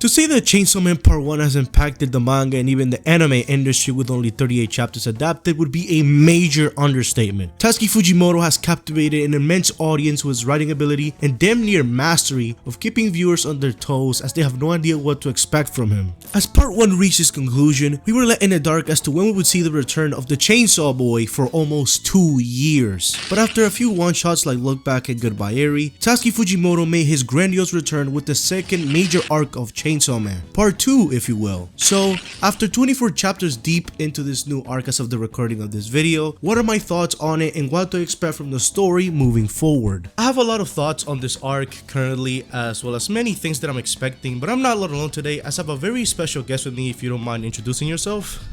To say that Chainsaw Man Part 1 has impacted the manga and even the anime industry with only 38 chapters adapted would be a major understatement. Tatsuki Fujimoto has captivated an immense audience with his writing ability and damn near mastery of keeping viewers on their toes as they have no idea what to expect from him. As Part 1 reached its conclusion, we were let in the dark as to when we would see the return of the Chainsaw Boy for almost 2 years. But after a few one-shots like Look Back and Goodbye Eri, Tatsuki Fujimoto made his grandiose return with the second major arc of Chainsaw Man, Part 2 if you will. So after 24 chapters deep into this new arc as of the recording of this video, what are my thoughts on it and what to expect from the story moving forward? I have a lot of thoughts on this arc currently as well as many things that I'm expecting, but I'm not alone today as I have a very special guest with me. If you don't mind introducing yourself.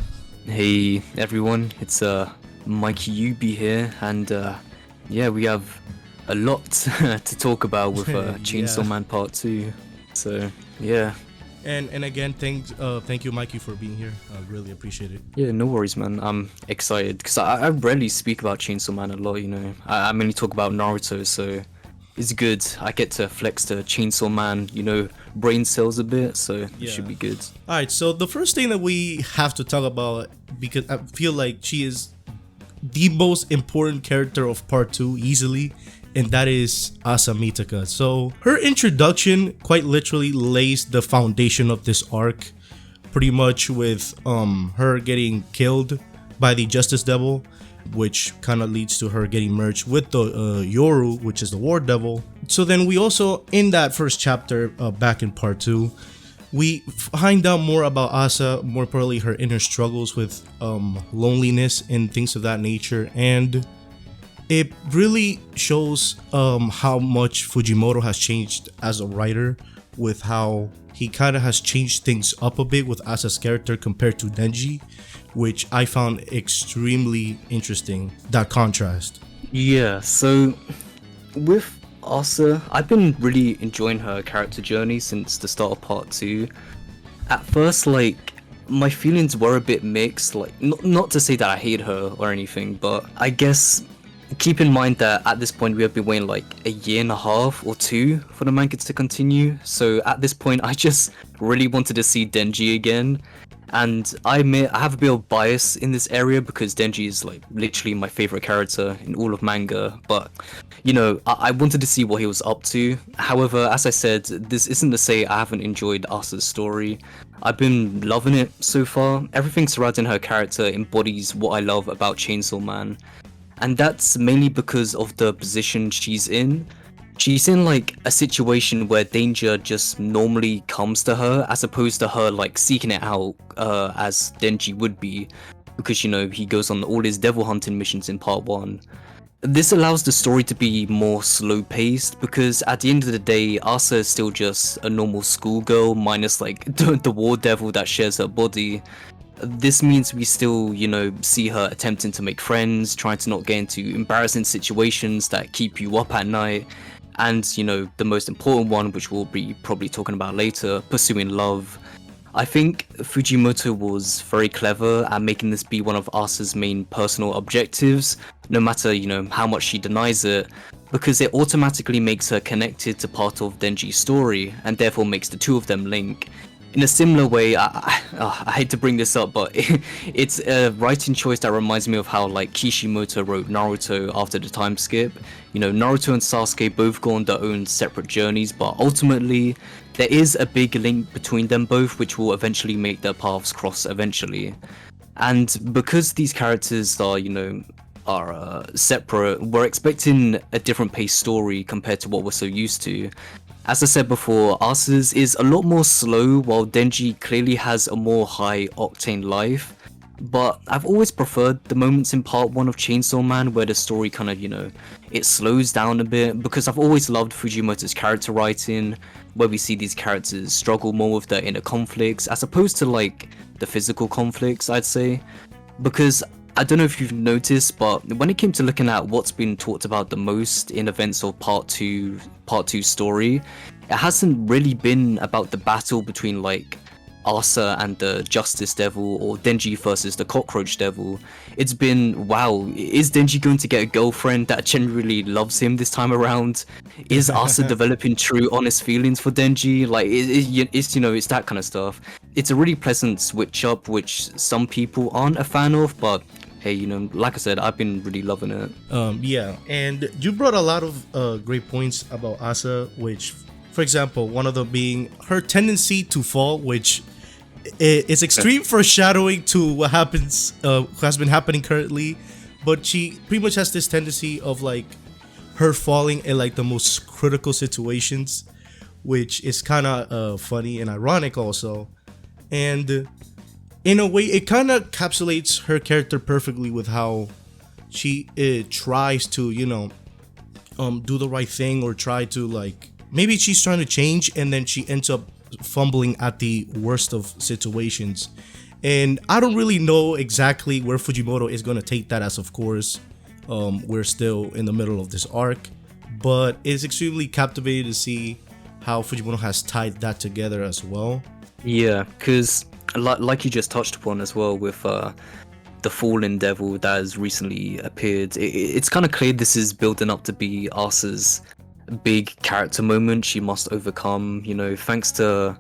Hey everyone, it's Mikeyuubi here, and yeah, we have a lot to talk about with Chainsaw Man Part 2. So yeah. And again, thank you, Mikey, for being here. I really appreciate it. Yeah, no worries, man. I'm excited because I rarely speak about Chainsaw Man a lot. You know, I mainly talk about Naruto, so it's good. I get to flex the Chainsaw Man, you know, brain cells a bit, so it should be good. All right, so the first thing that we have to talk about, because I feel like she is the most important character of Part 2 easily, and that is Asa Mitaka. So her introduction quite literally lays the foundation of this arc, pretty much with her getting killed by the Justice Devil, which kind of leads to her getting merged with the Yoru, which is the War Devil. So then we also, in that first chapter back in Part 2, we find out more about Asa, more importantly her inner struggles with loneliness and things of that nature, and it really shows how much Fujimoto has changed as a writer, with how he kind of has changed things up a bit with Asa's character compared to Denji, which I found extremely interesting, that contrast. Yeah, so with Asa, I've been really enjoying her character journey since the start of Part 2. At first, like, my feelings were a bit mixed, like, not to say that I hate her or anything, but I guess keep in mind that at this point we have been waiting like a year and a half or 2 for the manga to continue, so at this point I just really wanted to see Denji again. And I admit I have a bit of bias in this area because Denji is like literally my favorite character in all of manga, but you know, I wanted to see what he was up to. However, as I said, this isn't to say I haven't enjoyed Asa's story. I've been loving it so far. Everything surrounding her character embodies what I love about Chainsaw Man, and that's mainly because of the position she's in. She's in like a situation where danger just normally comes to her, as opposed to her like seeking it out as Denji would be, because you know he goes on all his devil hunting missions in Part 1. This allows the story to be more slow paced, because at the end of the day Asa is still just a normal schoolgirl minus like the war devil that shares her body. This means we still, you know, see her attempting to make friends, trying to not get into embarrassing situations that keep you up at night, and, you know, the most important one, which we'll be probably talking about later, pursuing love. I think Fujimoto was very clever at making this be one of Asa's main personal objectives, no matter, you know, how much she denies it, because it automatically makes her connected to part of Denji's story, and therefore makes the two of them link. In a similar way, I hate to bring this up, but it's a writing choice that reminds me of how like Kishimoto wrote Naruto after the time skip. You know, Naruto and Sasuke both go on their own separate journeys, but ultimately there is a big link between them both, which will eventually make their paths cross eventually. And because these characters are, you know, are separate, we're expecting a different paced story compared to what we're so used to. As I said before, Asa's is a lot more slow, while Denji clearly has a more high-octane life. But I've always preferred the moments in Part 1 of Chainsaw Man where the story kind of, you know, it slows down a bit, because I've always loved Fujimoto's character writing, where we see these characters struggle more with their inner conflicts, as opposed to, like, the physical conflicts, I'd say. Because I don't know if you've noticed, but when it came to looking at what's been talked about the most in events of Part 2 story, it hasn't really been about the battle between like Asa and the Justice Devil, or Denji versus the Cockroach Devil, it's been, wow, is Denji going to get a girlfriend that genuinely loves him this time around? Is Asa developing true honest feelings for Denji? Like, it's it's that kind of stuff. It's a really pleasant switch up, which some people aren't a fan of, but hey, like I said, I've been really loving it. Yeah, and you brought a lot of great points about Asa, which, for example, one of them being her tendency to fall, which is extreme foreshadowing to what happens, has been happening currently. But she pretty much has this tendency of like her falling in like the most critical situations, which is kind of funny and ironic also. And in a way, it kind of encapsulates her character perfectly with how she tries to, do the right thing, or try to like, maybe she's trying to change and then she ends up fumbling at the worst of situations. And I don't really know exactly where Fujimoto is going to take that, as of course we're still in the middle of this arc, but it's extremely captivating to see how Fujimoto has tied that together as well. Yeah, because like you just touched upon as well with the Fallen Devil that has recently appeared, it's kind of clear this is building up to be Asa's big character moment she must overcome, thanks to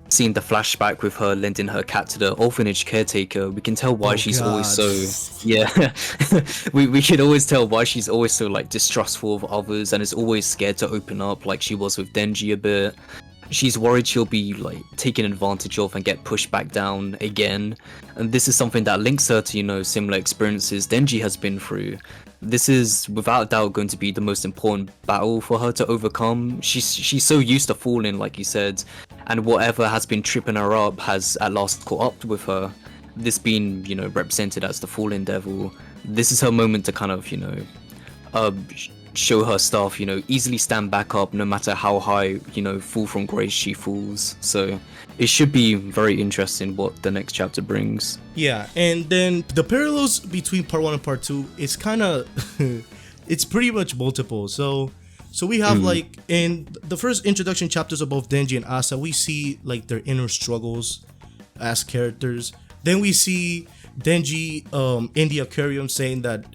seeing the flashback with her lending her cat to the orphanage caretaker. We can tell why she's always so we can always tell why she's always so like distrustful of others and is always scared to open up, like she was with Denji a bit. She's worried she'll be like taken advantage of and get pushed back down again, and this is something that links her to similar experiences Denji has been through. This is without a doubt going to be the most important battle for her to overcome. She's so used to falling, like you said, and whatever has been tripping her up has at last caught up with her. This being represented as the Fallen Devil, this is her moment to kind of show her stuff, easily stand back up no matter how high, fall from grace she falls. So it should be very interesting what the next chapter brings. Yeah, and then the parallels between part 1 and part 2 is kind of it's pretty much multiple. So we have like in the first introduction chapters of both Denji and Asa, we see like their inner struggles as characters. Then we see Denji in the aquarium saying that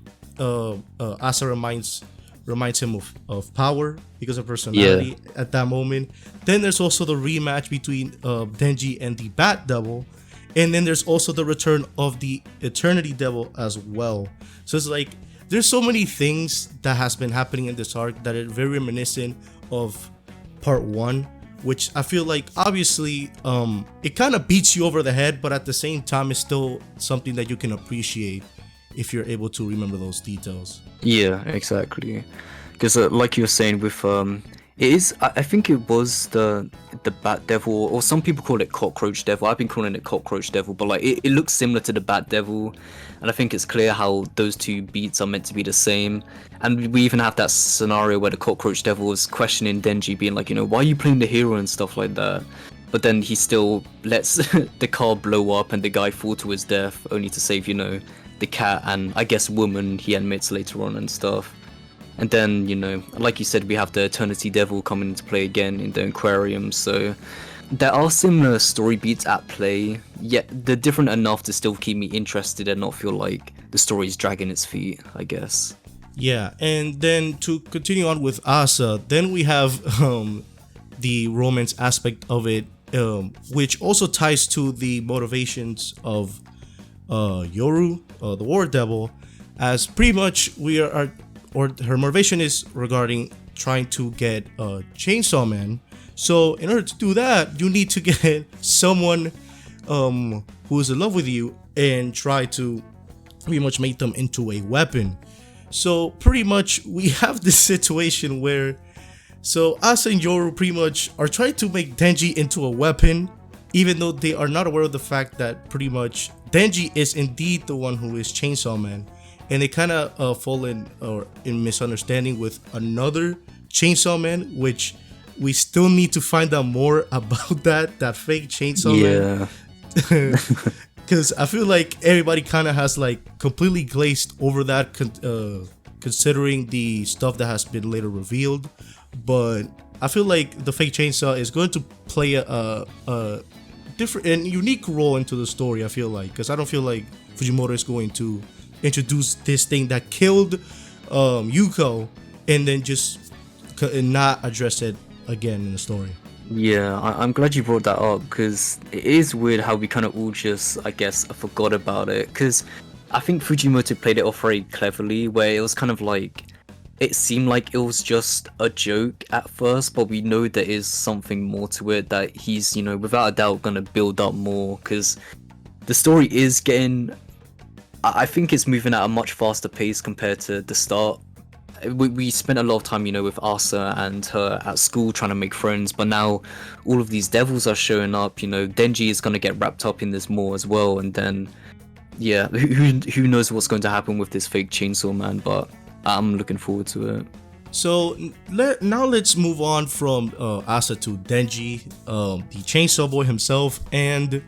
Asa reminds him of power because of personality at that moment. Then there's also the rematch between Denji and the Bat Devil, and then there's also the return of the Eternity Devil as well. So it's like there's so many things that has been happening in this arc that are very reminiscent of part 1, which I feel like obviously it kind of beats you over the head, but at the same time it's still something that you can appreciate if you're able to remember those details. Yeah, exactly. Because like you were saying with it is, I think it was the Bat Devil, or some people call it Cockroach Devil. I've been calling it Cockroach Devil, but like it looks similar to the Bat Devil, and I think it's clear how those two beats are meant to be the same. And we even have that scenario where the Cockroach Devil is questioning Denji, being like, why are you playing the hero and stuff like that. But then he still lets the car blow up and the guy fall to his death, only to save, the cat and I guess woman he admits later on and stuff. And then, like you said, we have the Eternity Devil coming into play again in the aquarium. So there are similar story beats at play, yet they're different enough to still keep me interested and not feel like the story is dragging its feet, I guess. Yeah, and then to continue on with Asa, then we have the romance aspect of it, which also ties to the motivations of Yoru, the War Devil, as pretty much her motivation is regarding trying to get chainsawman. So in order to do that, you need to get someone who is in love with you and try to pretty much make them into a weapon. So pretty much we have this situation where Asa and Yoru pretty much are trying to make Denji into a weapon, even though they are not aware of the fact that pretty much Denji is indeed the one who is Chainsaw Man, and they kind of fall in misunderstanding with another Chainsaw Man, which we still need to find out more about that fake Chainsaw Man. Because I feel like everybody kind of has like completely glazed over that, considering the stuff that has been later revealed. But I feel like the fake chainsaw is going to play different and unique role into the story. I feel like, because I don't feel like Fujimoto is going to introduce this thing that killed Yuko and then just not address it again in the story. Yeah, I'm glad you brought that up, because it is weird how we kind of all just, I guess, forgot about it. Because I think Fujimoto played it off very cleverly, where it was kind of like, it seemed like it was just a joke at first, but we know there is something more to it that he's, without a doubt gonna build up more, because the story is getting, I think it's moving at a much faster pace compared to the start. We spent a lot of time, with Asa and her at school trying to make friends, but now all of these devils are showing up. Denji is gonna get wrapped up in this more as well, and then, yeah, who knows what's going to happen with this fake chainsaw man, but I'm looking forward to it. So now let's move on from Asa to Denji, the chainsaw boy himself. And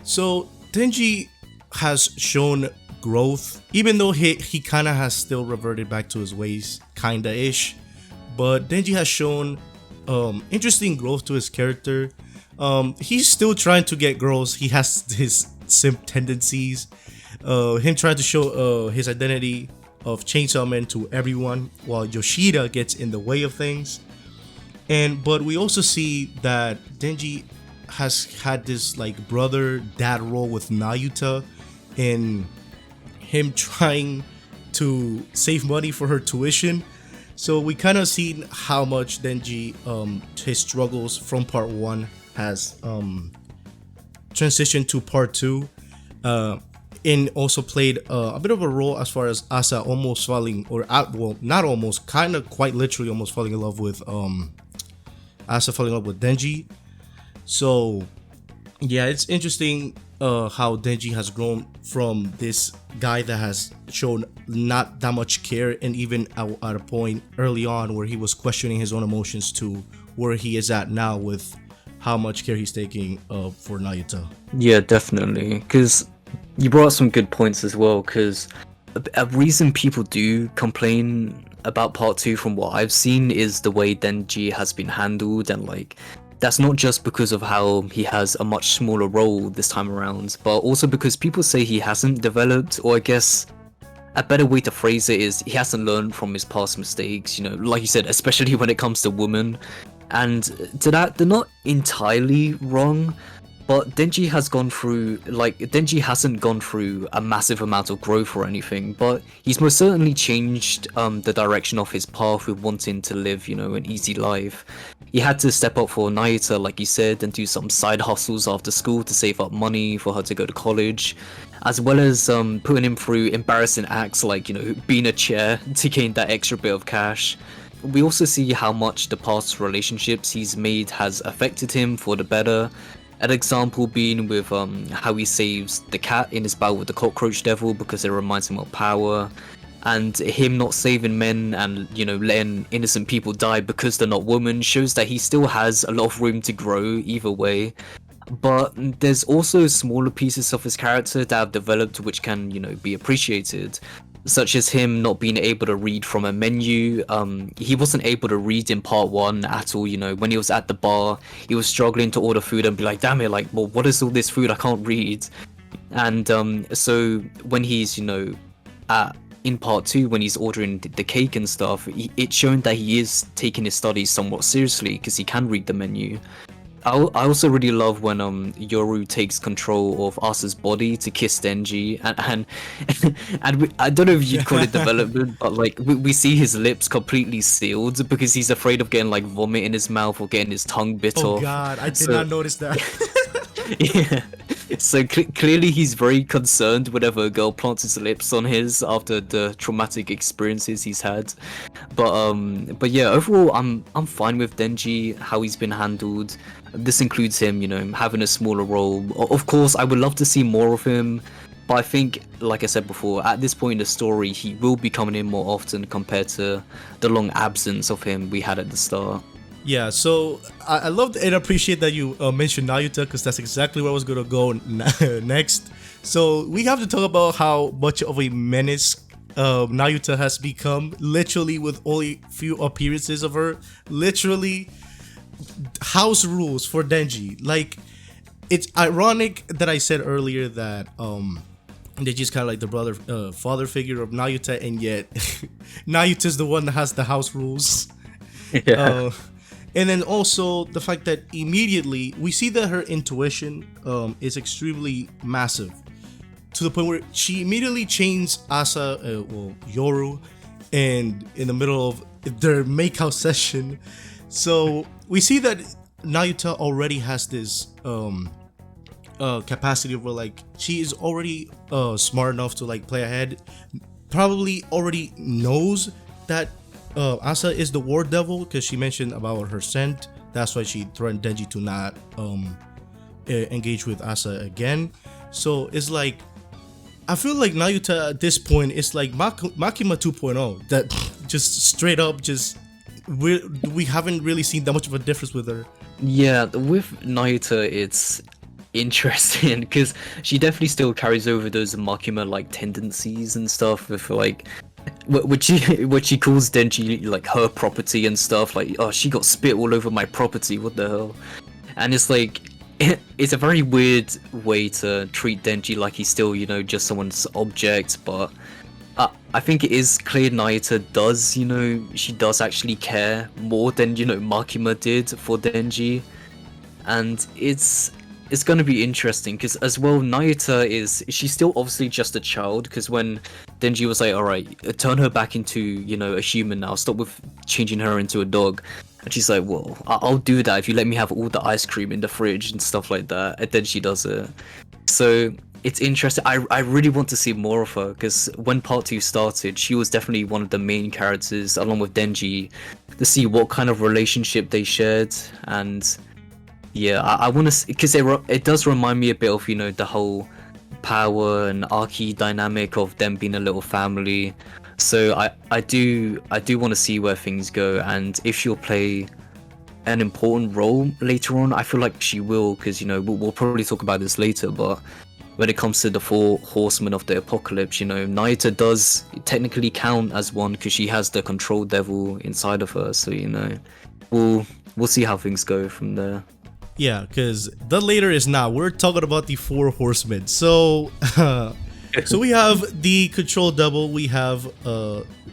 so Denji has shown growth, even though he kind of has still reverted back to his ways, kinda ish. But Denji has shown interesting growth to his character. He's still trying to get girls. He has his simp tendencies. Him trying to show his identity of chainsawman to everyone, while Yoshida gets in the way of things. But we also see that Denji has had this like brother dad role with Nayuta, in him trying to save money for her tuition. So we kind of seen how much Denji, his struggles from part 1 has transitioned to part 2. And also played a bit of a role as far as Asa almost falling, not almost, kind of quite literally almost falling in love with Asa falling in love with Denji. So yeah, it's interesting how Denji has grown from this guy that has shown not that much care, and even at a point early on where he was questioning his own emotions, to where he is at now with how much care he's taking for Nayuta. Yeah, definitely, because you brought up some good points as well, because a reason people do complain about part 2 from what I've seen is the way Denji has been handled, and like, that's not just because of how he has a much smaller role this time around, but also because people say he hasn't developed, or I guess a better way to phrase it is he hasn't learned from his past mistakes, like you said, especially when it comes to women. And to that, they're not entirely wrong, but Denji hasn't gone through a massive amount of growth or anything, but he's most certainly changed the direction of his path with wanting to live, an easy life. He had to step up for Nayuta, like you said, and do some side hustles after school to save up money for her to go to college, as well as putting him through embarrassing acts like, being a chair to gain that extra bit of cash. We also see how much the past relationships he's made has affected him for the better. An example being with how he saves the cat in his battle with the cockroach devil because it reminds him of power, and him not saving men and letting innocent people die because they're not women shows that he still has a lot of room to grow either way. But there's also smaller pieces of his character that have developed which can be appreciated, such as him not being able to read from a menu. He wasn't able to read in part 1 at all. When he was at the bar, he was struggling to order food and be like, damn it, like, well, what is all this food? I can't read. And so when he's in part 2, when he's ordering the cake and stuff, it's shown that he is taking his studies somewhat seriously because he can read the menu. I also really love when Yoru takes control of Asa's body to kiss Denji, and I don't know if you'd call it development, but like we see his lips completely sealed because he's afraid of getting like vomit in his mouth or getting his tongue bit off. Oh god, I did not notice that. Yeah. So clearly he's very concerned whenever a girl plants his lips on his after the traumatic experiences he's had. But yeah, overall I'm fine with Denji, how he's been handled. This includes him, having a smaller role. Of course, I would love to see more of him, but I think, like I said before, at this point in the story, he will be coming in more often compared to the long absence of him we had at the start. Yeah, so I love and appreciate that you mentioned Nayuta, because that's exactly where I was going to go next. So we have to talk about how much of a menace Nayuta has become, literally with only few appearances of her. Literally house rules for Denji. Like, it's ironic that I said earlier that Denji's kind of like the brother father figure of Nayuta, and yet Nayuta's the one that has the house rules. Yeah. And then also the fact that immediately we see that her intuition is extremely massive, to the point where she immediately chains Asa, Yoru, and in the middle of their makeout session. So we see that Nayuta already has this capacity where like she is already smart enough to like play ahead, probably already knows that Asa is the war devil, because she mentioned about her scent. That's why she threatened Denji to not engage with Asa again. So it's like, I feel like Nayuta at this point is like Makima 2.0, that just straight up just we haven't really seen that much of a difference with her. Yeah, with Nayuta, it's interesting because she definitely still carries over those Makima like tendencies and stuff, with like which she calls Denji like her property and stuff, like, oh, she got spit all over my property, what the hell. And it's like, it's a very weird way to treat Denji, like he's still, you know, just someone's object. But I think it is clear Nayuta does, you know, she does actually care more than, you know, Makima did for Denji. And it's gonna be interesting because as well, Nayuta she's still obviously just a child, because when Denji was like, alright, turn her back into, you know, a human now, stop with changing her into a dog. And she's like, well, I'll do that if you let me have all the ice cream in the fridge and stuff like that. And then she does it. So it's interesting. I really want to see more of her, because when part 2 started, she was definitely one of the main characters along with Denji, to see what kind of relationship they shared. And yeah, I want to, because it does remind me a bit of, you know, the whole power and Archie dynamic of them being a little family. So I do want to see where things go, and if she'll play an important role later on. I feel like she will, because, you know, we'll probably talk about this later, but when it comes to the 4 Horsemen of the Apocalypse, you know, Nayuta does technically count as one, because she has the control devil inside of her. So, you know, we'll see how things go from there. Yeah, because the later is now. We're talking about the 4 Horsemen. So, so we have the Control Devil, we have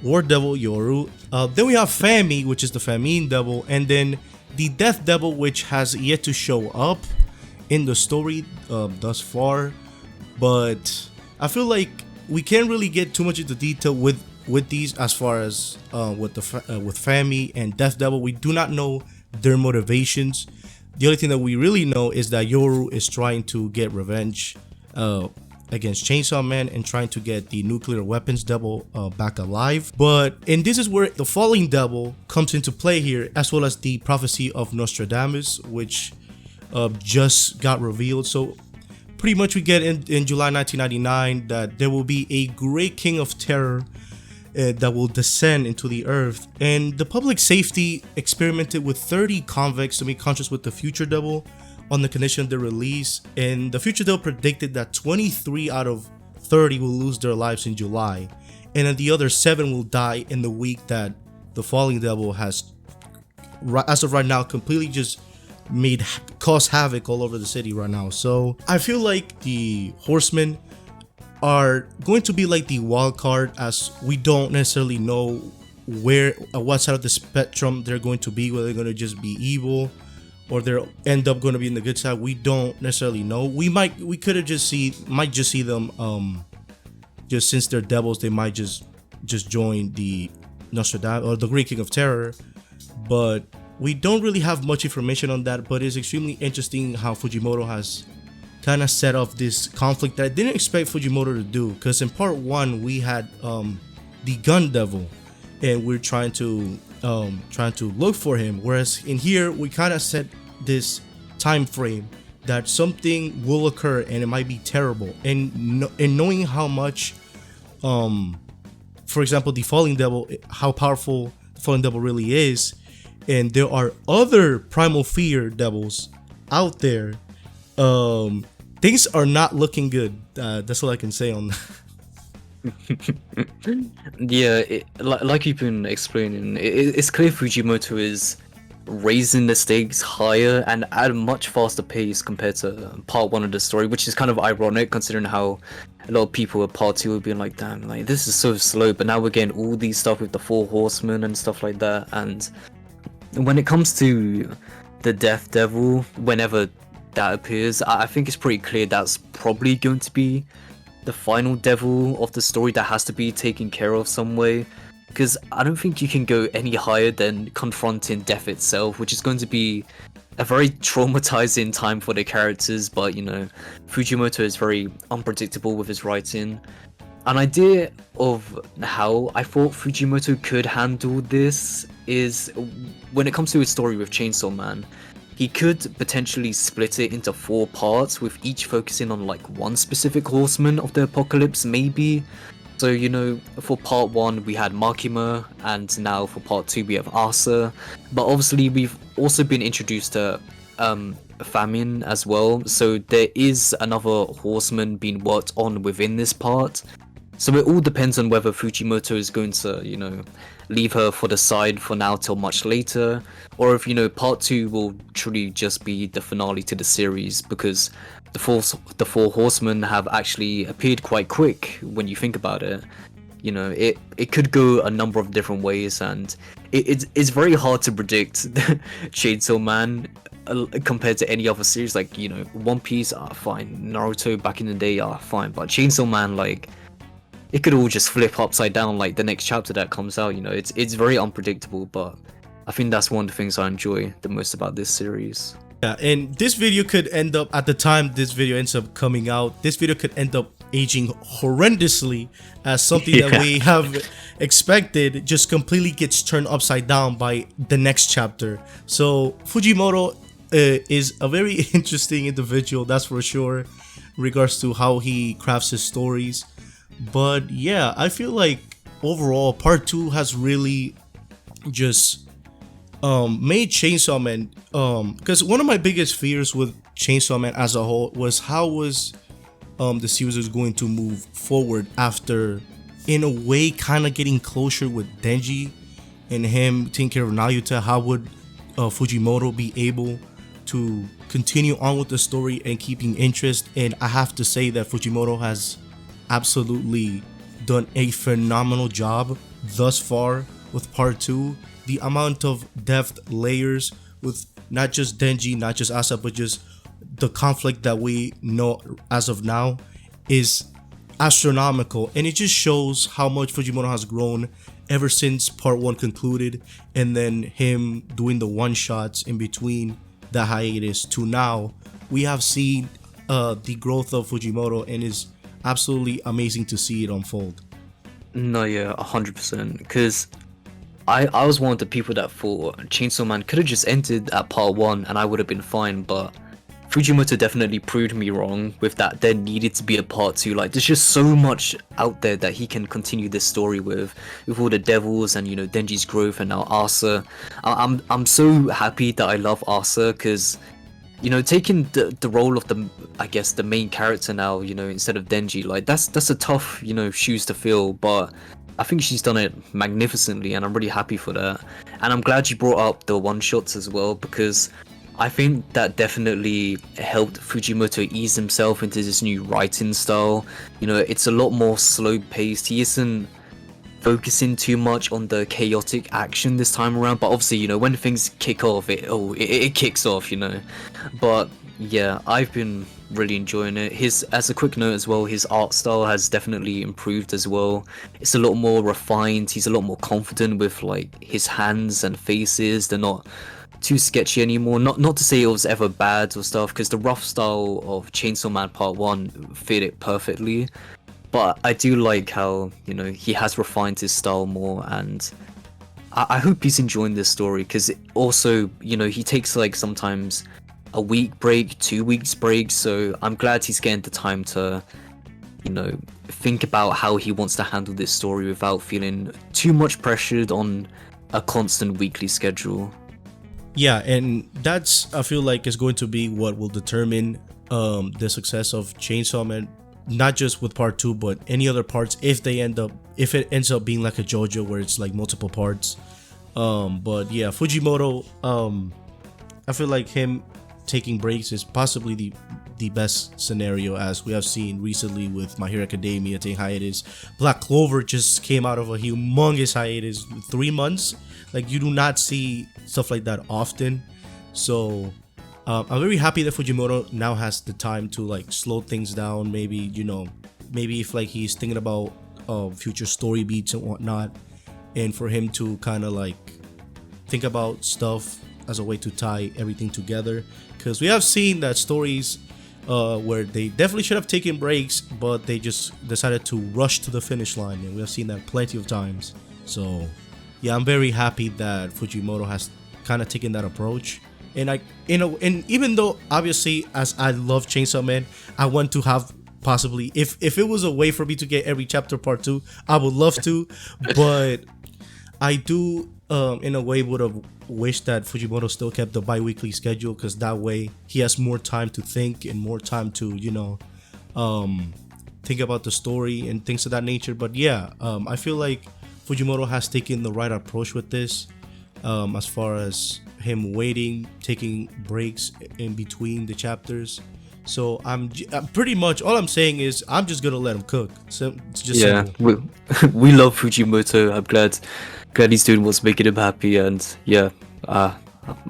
War Devil Yoru, then we have Fami, which is the Famine Devil, and then the Death Devil, which has yet to show up in the story thus far. But I feel like we can't really get too much into detail with these, as far as with Fami and Death Devil. We do not know their motivations. The only thing that we really know is that Yoru is trying to get revenge against Chainsawman and trying to get the nuclear weapons devil back alive. And this is where the falling devil comes into play here, as well as the prophecy of Nostradamus, which just got revealed. So pretty much we get in July 1999 that there will be a great king of terror that will descend into the earth, and the public safety experimented with 30 convicts to make conscious with the future devil on the condition of their release, and the future devil predicted that 23 out of 30 will lose their lives in July, and then the other 7 will die in the week that the falling devil has, as of right now, completely just caused havoc all over the city right now. So I feel like the Horsemen are going to be like the wild card, as we don't necessarily know what side of the spectrum they're going to be, whether they're going to just be evil or they'll end up going to be in the good side. We don't necessarily know. We could have just see them just since they're devils, they might just join the Nostradamus or the Great King of Terror, but we don't really have much information on that. But it's extremely interesting how Fujimoto has kind of set up this conflict that I didn't expect Fujimoto to do, because in part 1 we had the gun devil and we're trying to look for him, whereas in here we kind of set this time frame that something will occur and it might be terrible, and knowing how much for example the falling devil, how powerful the falling devil really is, and there are other primal fear devils out there, things are not looking good. That's all I can say on that. Yeah, like you've been explaining, it's clear Fujimoto is raising the stakes higher and at a much faster pace compared to part one of the story, which is kind of ironic considering how a lot of people at part two have been like, damn, like this is so slow, but now we're getting all these stuff with the four horsemen and stuff like that. And when it comes to the Death Devil, whenever that appears, I think it's pretty clear that's probably going to be the final devil of the story that has to be taken care of some way, because I don't think you can go any higher than confronting death itself, which is going to be a very traumatizing time for the characters. But you know, Fujimoto is very unpredictable with his writing. An idea of how I thought Fujimoto could handle this is when it comes to his story with Chainsaw Man, he could potentially split it into 4 parts, with each focusing on like one specific horseman of the apocalypse, maybe. So, you know, for part 1 we had Makima, and now for part 2 we have Asa. But obviously we've also been introduced to Famine as well, so there is another horseman being worked on within this part. So it all depends on whether Fujimoto is going to, you know, leave her for the side for now till much later, or if, you know, part 2 will truly just be the finale to the series, because the four horsemen have actually appeared quite quick when you think about it. You know, it could go a number of different ways, and it's very hard to predict Chainsaw Man compared to any other series. Like, you know, One Piece, fine, Naruto back in the day, fine, but Chainsaw Man, like, it could all just flip upside down like the next chapter that comes out. You know, it's very unpredictable, but I think that's one of the things I enjoy the most about this series. Yeah, and this video could end up, at the time this video ends up coming out, this video could end up aging horrendously, as something that we have expected just completely gets turned upside down by the next chapter. So Fujimoto is a very interesting individual, that's for sure, in regards to how he crafts his stories. But yeah, I feel like overall part 2 has really just made Chainsaw Man, because one of my biggest fears with Chainsaw Man as a whole was how was the series was going to move forward after, in a way, kind of getting closure with Denji and him taking care of Nayuta. How would Fujimoto be able to continue on with the story and keeping interest? And I have to say that Fujimoto has absolutely done a phenomenal job thus far with part 2. The amount of depth layers with not just Denji, not just Asa, but just the conflict that we know as of now is astronomical, and it just shows how much Fujimoto has grown ever since part 1 concluded, and then him doing the one-shots in between the hiatus to now. We have seen the growth of Fujimoto, and is absolutely amazing to see it unfold. No, yeah, 100%. Because I was one of the people that thought Chainsaw Man could have just ended at part 1 and I would have been fine, but Fujimoto definitely proved me wrong with that. There needed to be a part 2. Like, there's just so much out there that he can continue this story with all the devils and, you know, Denji's growth, and now Asa. I'm so happy that I love Asa, because, you know, taking the role of the, I guess, the main character now, you know, instead of Denji, like, that's a tough, you know, shoes to fill, but I think she's done it magnificently, and I'm really happy for that. And I'm glad you brought up the one-shots as well, because I think that definitely helped Fujimoto ease himself into this new writing style. You know, it's a lot more slow-paced. He isn't focusing too much on the chaotic action this time around, but obviously, you know, when things kick off, it kicks off, you know. But yeah, I've been really enjoying it. As a quick note as well, his art style has definitely improved as well. It's a lot more refined. He's a lot more confident with like his hands and faces. They're not too sketchy anymore. Not to say it was ever bad or stuff, because the rough style of Chainsaw Man Part 1 fit it perfectly. But I do like how, you know, he has refined his style more, and I hope he's enjoying this story, because also, you know, he takes like sometimes a week break, 2 weeks break, so I'm glad he's getting the time to, you know, think about how he wants to handle this story without feeling too much pressured on a constant weekly schedule. Yeah, and that's, I feel like, is going to be what will determine the success of Chainsaw Man, not just with part 2, but any other parts, if it ends up being like a JoJo where it's like multiple parts. But yeah, Fujimoto, I feel like him taking breaks is possibly the best scenario, as we have seen recently with My Hero Academia taking hiatus. Black Clover just came out of a humongous hiatus, 3 months. Like, you do not see stuff like that often. So I'm very happy that Fujimoto now has the time to like slow things down. Maybe, you know, maybe if like he's thinking about future story beats and whatnot, and for him to kind of like think about stuff as a way to tie everything together, because we have seen that stories where they definitely should have taken breaks, but they just decided to rush to the finish line, and we have seen that plenty of times. So yeah, I'm very happy that Fujimoto has kind of taken that approach. And and even though obviously, as I love Chainsaw Man, I want to have possibly, if it was a way for me to get every chapter part 2, I would love to, but I do in a way would have wished that Fujimoto still kept the bi-weekly schedule, because that way he has more time to think and more time to, you know, think about the story and things of that nature. But yeah, I feel like Fujimoto has taken the right approach with this, as far as him waiting, taking breaks in between the chapters. So I'm pretty much, all I'm saying is I'm just gonna let him cook. So it's just simple. we love Fujimoto. I'm glad he's doing what's making him happy, and yeah, I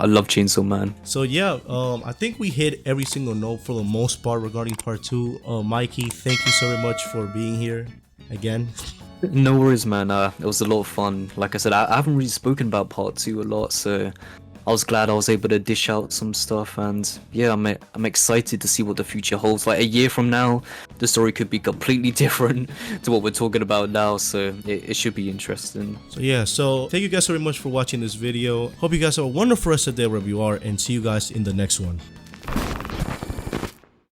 love Chainsaw Man. So yeah, I think we hit every single note for the most part regarding part 2. Mikey, thank you so very much for being here again. No worries, man. It was a lot of fun. Like I said, I haven't really spoken about part 2 a lot, so I was glad I was able to dish out some stuff, and yeah, I'm excited to see what the future holds. Like a year from now, the story could be completely different to what we're talking about now, so it should be interesting. So yeah, so thank you guys very much for watching this video. Hope you guys have a wonderful rest of the day wherever you are, and see you guys in the next one.